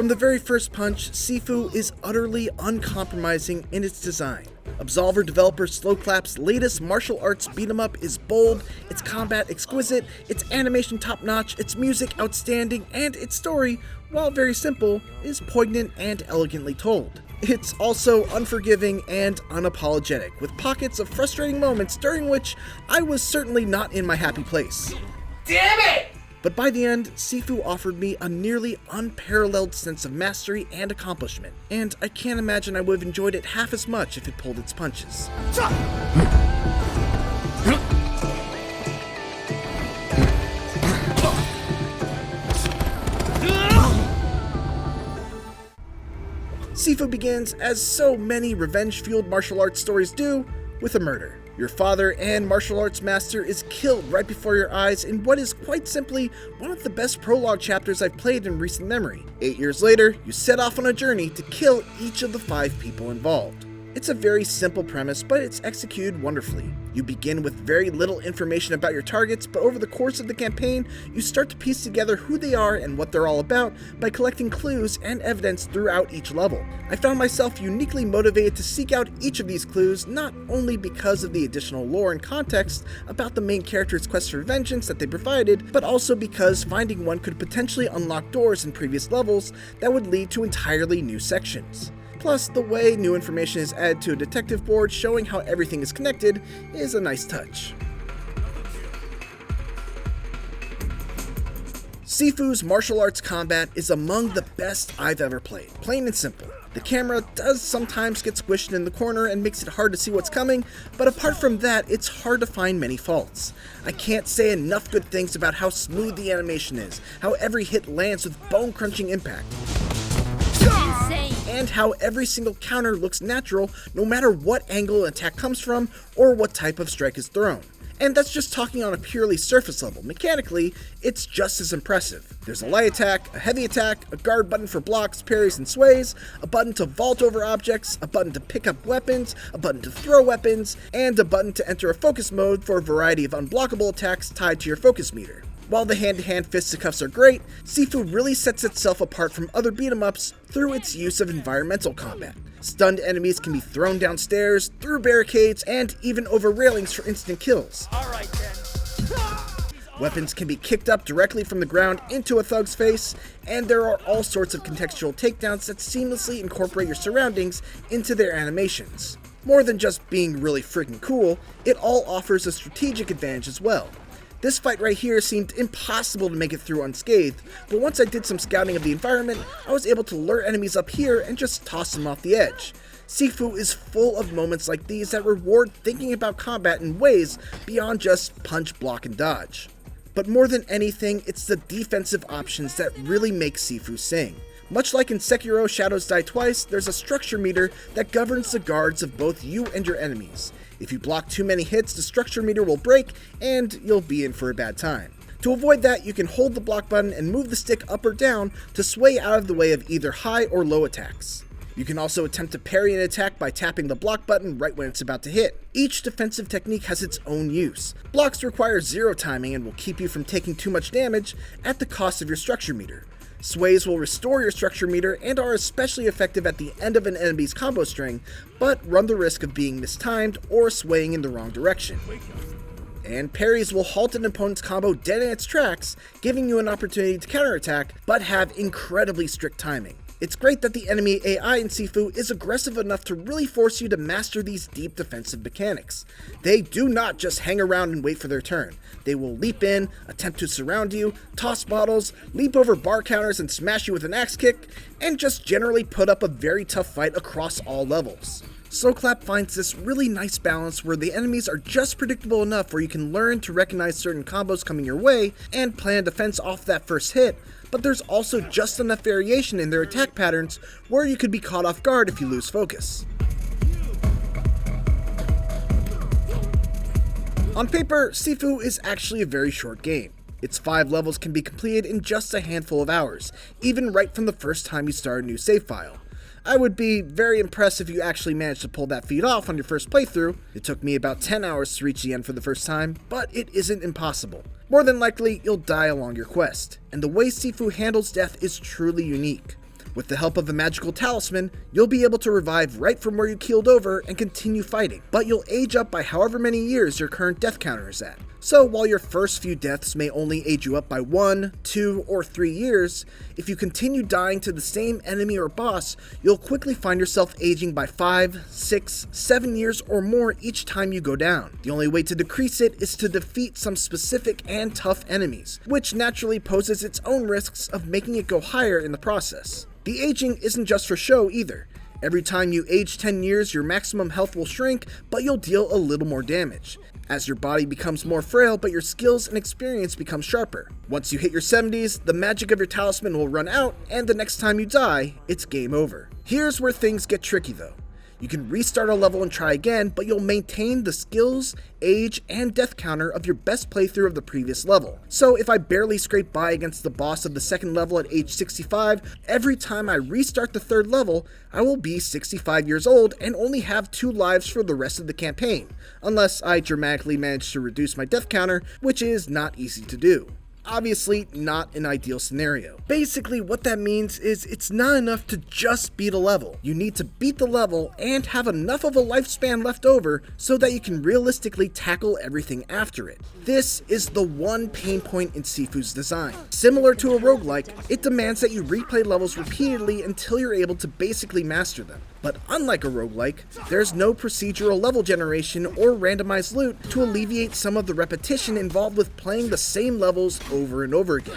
From the very first punch, Sifu is utterly uncompromising in its design. Absolver developer Slowclap's latest martial arts beat-em-up is bold, its combat exquisite, its animation top-notch, its music outstanding, and its story, while very simple, is poignant and elegantly told. It's also unforgiving and unapologetic, with pockets of frustrating moments during which I was certainly not in my happy place. Damn it! But by the end, Sifu offered me a nearly unparalleled sense of mastery and accomplishment, and I can't imagine I would have enjoyed it half as much if it pulled its punches. Sifu begins, as so many revenge-fueled martial arts stories do, with a murder. Your father and martial arts master is killed right before your eyes in what is quite simply one of the best prologue chapters I've played in recent memory. 8 years later, you set off on a journey to kill each of the 5 people involved. It's a very simple premise, but it's executed wonderfully. You begin with very little information about your targets, but over the course of the campaign, you start to piece together who they are and what they're all about by collecting clues and evidence throughout each level. I found myself uniquely motivated to seek out each of these clues, not only because of the additional lore and context about the main character's quest for vengeance that they provided, but also because finding one could potentially unlock doors in previous levels that would lead to entirely new sections. Plus, the way new information is added to a detective board showing how everything is connected is a nice touch. Sifu's martial arts combat is among the best I've ever played, plain and simple. The camera does sometimes get squished in the corner and makes it hard to see what's coming, but apart from that, it's hard to find many faults. I can't say enough good things about how smooth the animation is, how every hit lands with bone-crunching impact, and how every single counter looks natural no matter what angle an attack comes from or what type of strike is thrown. And that's just talking on a purely surface level. Mechanically, it's just as impressive. There's a light attack, a heavy attack, a guard button for blocks, parries, and sways, a button to vault over objects, a button to pick up weapons, a button to throw weapons, and a button to enter a focus mode for a variety of unblockable attacks tied to your focus meter. While the hand-to-hand fisticuffs are great, Sifu really sets itself apart from other beat-em-ups through its use of environmental combat. Stunned enemies can be thrown downstairs, through barricades, and even over railings for instant kills. Alright then. Weapons can be kicked up directly from the ground into a thug's face, and there are all sorts of contextual takedowns that seamlessly incorporate your surroundings into their animations. More than just being really freaking cool, it all offers a strategic advantage as well. This fight right here seemed impossible to make it through unscathed, but once I did some scouting of the environment, I was able to lure enemies up here and just toss them off the edge. Sifu is full of moments like these that reward thinking about combat in ways beyond just punch, block, and dodge. But more than anything, it's the defensive options that really make Sifu sing. Much like in Sekiro Shadows Die Twice, there's a structure meter that governs the guards of both you and your enemies. If you block too many hits, the structure meter will break, and you'll be in for a bad time. To avoid that, you can hold the block button and move the stick up or down to sway out of the way of either high or low attacks. You can also attempt to parry an attack by tapping the block button right when it's about to hit. Each defensive technique has its own use. Blocks require zero timing and will keep you from taking too much damage at the cost of your structure meter. Sways will restore your structure meter and are especially effective at the end of an enemy's combo string, but run the risk of being mistimed or swaying in the wrong direction. And parries will halt an opponent's combo dead in its tracks, giving you an opportunity to counterattack, but have incredibly strict timing. It's great that the enemy AI in Sifu is aggressive enough to really force you to master these deep defensive mechanics. They do not just hang around and wait for their turn. They will leap in, attempt to surround you, toss bottles, leap over bar counters and smash you with an axe kick, and just generally put up a very tough fight across all levels. Slowclap finds this really nice balance where the enemies are just predictable enough where you can learn to recognize certain combos coming your way and plan a defense off that first hit, but there's also just enough variation in their attack patterns where you could be caught off guard if you lose focus. On paper, Sifu is actually a very short game. Its 5 levels can be completed in just a handful of hours, even right from the first time you start a new save file. I would be very impressed if you actually managed to pull that feat off on your first playthrough. It took me about 10 hours to reach the end for the first time, but it isn't impossible. More than likely, you'll die along your quest, and the way Sifu handles death is truly unique. With the help of a magical talisman, you'll be able to revive right from where you keeled over and continue fighting, but you'll age up by however many years your current death counter is at. So while your first few deaths may only age you up by 1, 2, or 3 years, if you continue dying to the same enemy or boss, you'll quickly find yourself aging by 5, 6, 7 years or more each time you go down. The only way to decrease it is to defeat some specific and tough enemies, which naturally poses its own risks of making it go higher in the process. The aging isn't just for show either. Every time you age 10 years, your maximum health will shrink, but you'll deal a little more damage, as your body becomes more frail but your skills and experience become sharper. Once you hit your 70s, the magic of your talisman will run out, and the next time you die, it's game over. Here's where things get tricky though. You can restart a level and try again, but you'll maintain the skills, age, and death counter of your best playthrough of the previous level. So if I barely scrape by against the boss of the second level at age 65, every time I restart the third level, I will be 65 years old and only have 2 lives for the rest of the campaign, unless I dramatically manage to reduce my death counter, which is not easy to do. Obviously not an ideal scenario. Basically what that means is it's not enough to just beat a level. You need to beat the level and have enough of a lifespan left over so that you can realistically tackle everything after it. This is the one pain point in Sifu's design. Similar to a roguelike, it demands that you replay levels repeatedly until you're able to basically master them. But unlike a roguelike, there's no procedural level generation or randomized loot to alleviate some of the repetition involved with playing the same levels over and over again.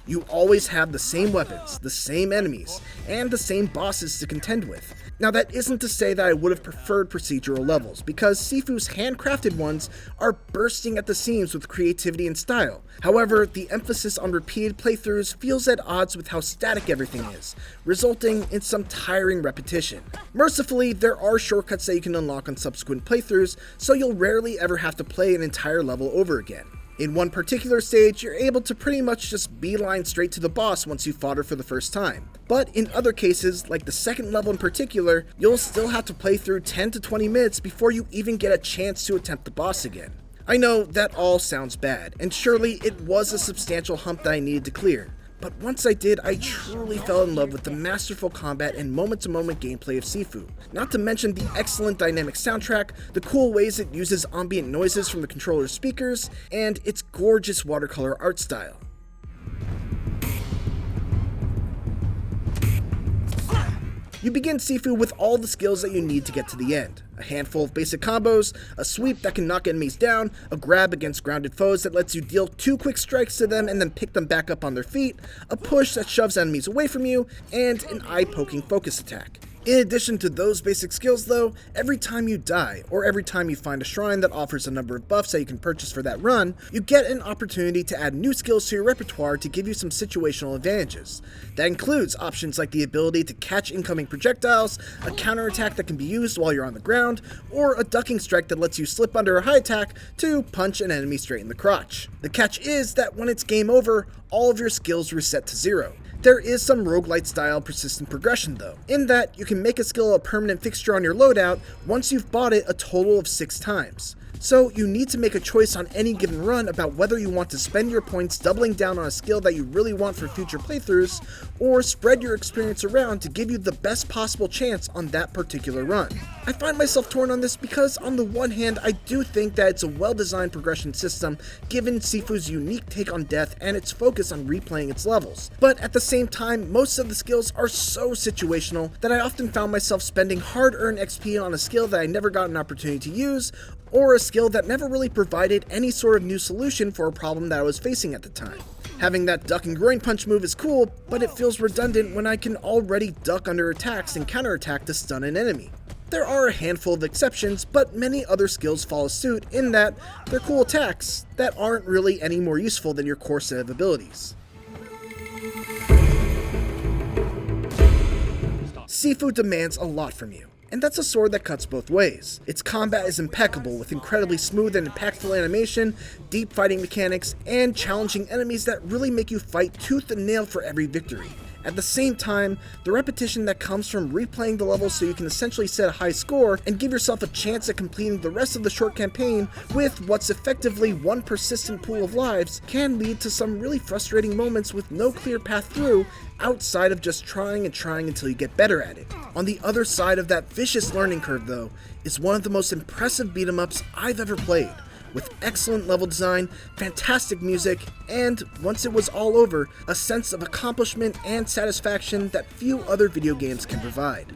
You always have the same weapons, the same enemies, and the same bosses to contend with. Now that isn't to say that I would have preferred procedural levels, because Sifu's handcrafted ones are bursting at the seams with creativity and style. However, the emphasis on repeated playthroughs feels at odds with how static everything is, resulting in some tiring repetition. Mercifully, there are shortcuts that you can unlock on subsequent playthroughs, so you'll rarely ever have to play an entire level over again. In one particular stage, you're able to pretty much just beeline straight to the boss once you fought her for the first time. But in other cases, like the second level in particular, you'll still have to play through 10 to 20 minutes before you even get a chance to attempt the boss again. I know that all sounds bad, and surely it was a substantial hump that I needed to clear. But once I did, I truly fell in love with the masterful combat and moment-to-moment gameplay of Sifu. Not to mention the excellent dynamic soundtrack, the cool ways it uses ambient noises from the controller's speakers, and its gorgeous watercolor art style. You begin Sifu with all the skills that you need to get to the end. A handful of basic combos, a sweep that can knock enemies down, a grab against grounded foes that lets you deal 2 quick strikes to them and then pick them back up on their feet, a push that shoves enemies away from you, and an eye-poking focus attack. In addition to those basic skills though, every time you die, or every time you find a shrine that offers a number of buffs that you can purchase for that run, you get an opportunity to add new skills to your repertoire to give you some situational advantages. That includes options like the ability to catch incoming projectiles, a counterattack that can be used while you're on the ground, or a ducking strike that lets you slip under a high attack to punch an enemy straight in the crotch. The catch is that when it's game over, all of your skills reset to 0. There is some roguelite style persistent progression though, in that you can make a skill a permanent fixture on your loadout once you've bought it a total of 6 times. So you need to make a choice on any given run about whether you want to spend your points doubling down on a skill that you really want for future playthroughs, or spread your experience around to give you the best possible chance on that particular run. I find myself torn on this because on the one hand I do think that it's a well-designed progression system given Sifu's unique take on death and its focus on replaying its levels, but at the same time most of the skills are so situational that I often found myself spending hard-earned XP on a skill that I never got an opportunity to use, or a skill that never really provided any sort of new solution for a problem that I was facing at the time. Having that duck and groin punch move is cool, but it feels redundant when I can already duck under attacks and counterattack to stun an enemy. There are a handful of exceptions, but many other skills follow suit in that they're cool attacks that aren't really any more useful than your core set of abilities. Sifu demands a lot from you, and that's a sword that cuts both ways. Its combat is impeccable with incredibly smooth and impactful animation, deep fighting mechanics, and challenging enemies that really make you fight tooth and nail for every victory. At the same time, the repetition that comes from replaying the level so you can essentially set a high score and give yourself a chance at completing the rest of the short campaign with what's effectively one persistent pool of lives can lead to some really frustrating moments with no clear path through outside of just trying and trying until you get better at it. On the other side of that vicious learning curve though, is one of the most impressive beat-em-ups I've ever played, with excellent level design, fantastic music, and, once it was all over, a sense of accomplishment and satisfaction that few other video games can provide.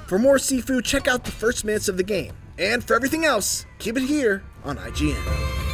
For more Sifu, check out the first minutes of the game, and for everything else, keep it here on IGN.